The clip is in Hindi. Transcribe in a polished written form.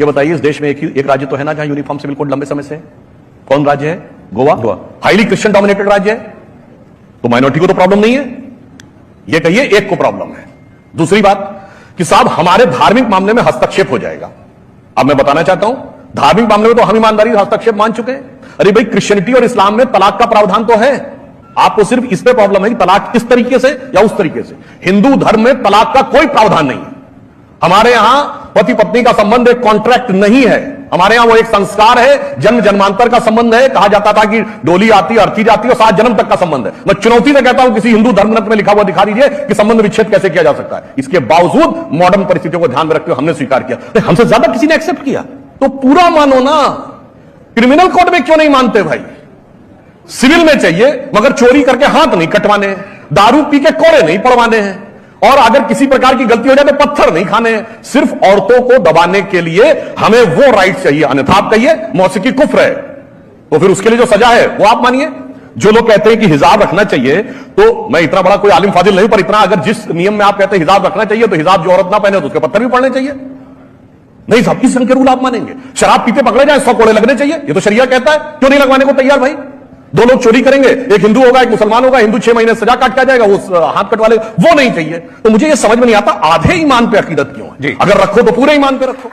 ये बताइए, इस देश में एक राज्य तो है ना जहां यूनिफॉर्म सिविल कोड लंबे समय से है? कौन राज्य है? गोवा। हाईली क्रिश्चियन डोमिनेटेड राज्य है, तो माइनॉरिटी को तो प्रॉब्लम नहीं है। ये कहिए एक को प्रॉब्लम है। दूसरी बात कि साहब हमारे धार्मिक मामले में हस्तक्षेप हो जाएगा। अब मैं बताना चाहता हूं, धार्मिक मामले में तो हम ईमानदारी हस्तक्षेप मान चुके हैं। अरे भाई, क्रिश्चियनिटी और इस्लाम में तलाक का प्रावधान तो है। आपको सिर्फ इस पे प्रॉब्लम है कि तलाक इस तरीके से या उस तरीके से। हिंदू धर्म में तलाक का कोई प्रावधान नहीं है। हमारे यहां पति पत्नी का संबंध एक कॉन्ट्रैक्ट नहीं है, हमारे यहां वो एक संस्कार है, जन्म जन्मांतर का संबंध है। कहा जाता था कि डोली आती अर्थी जाती और 7 जन्म तक का संबंध है। मैं चुनौती से कहता हूं, किसी हिंदू धर्म ग्रंथ में लिखा हुआ दिखा दीजिए कि संबंध विच्छेद कैसे किया जा सकता है। इसके बावजूद मॉडर्न परिस्थितियों को ध्यान में रखते हुए हमने स्वीकार किया। हमसे ज्यादा किसी ने एक्सेप्ट किया तो पूरा मानो ना। क्रिमिनल कोड में क्यों नहीं मानते भाई? सिविल में चाहिए, मगर चोरी करके हाथ नहीं कटवाने हैं, दारू पी के कोड़े नहीं पड़वाने हैं, और अगर किसी प्रकार की गलती हो जाए तो पत्थर नहीं खाने हैं। सिर्फ औरतों को दबाने के लिए हमें वो राइट चाहिए। अन्यथा आप कहिए मौसीकी कुफ्र है, तो फिर उसके लिए जो सजा है वो आप मानिए। जो लोग कहते हैं कि हिजाब रखना चाहिए, तो मैं इतना बड़ा कोई आलिम फाजिल नहीं, पर इतना अगर जिस नियम में आप कहते हैं हिजाब रखना चाहिए, तो हिजाब जो औरत ना पहने तो उसके पत्थर भी पड़ने चाहिए। नहीं साहब, किस रंग के रूल आप मानेंगे? शराब पीते पकड़े जाए 100 कोड़े लगने चाहिए, ये तो शरिया कहता है। क्यों नहीं लगवाने को तैयार भाई? 2 लोग चोरी करेंगे, एक हिंदू होगा एक मुसलमान होगा, हिंदू 6 महीने सजा काट के आ जाएगा, वो हाथ कटवा लेगा, वो नहीं चाहिए। तो मुझे ये समझ में नहीं आता आधे ईमान पे अकीदत क्यों है? अगर रखो तो पूरे ईमान पे रखो।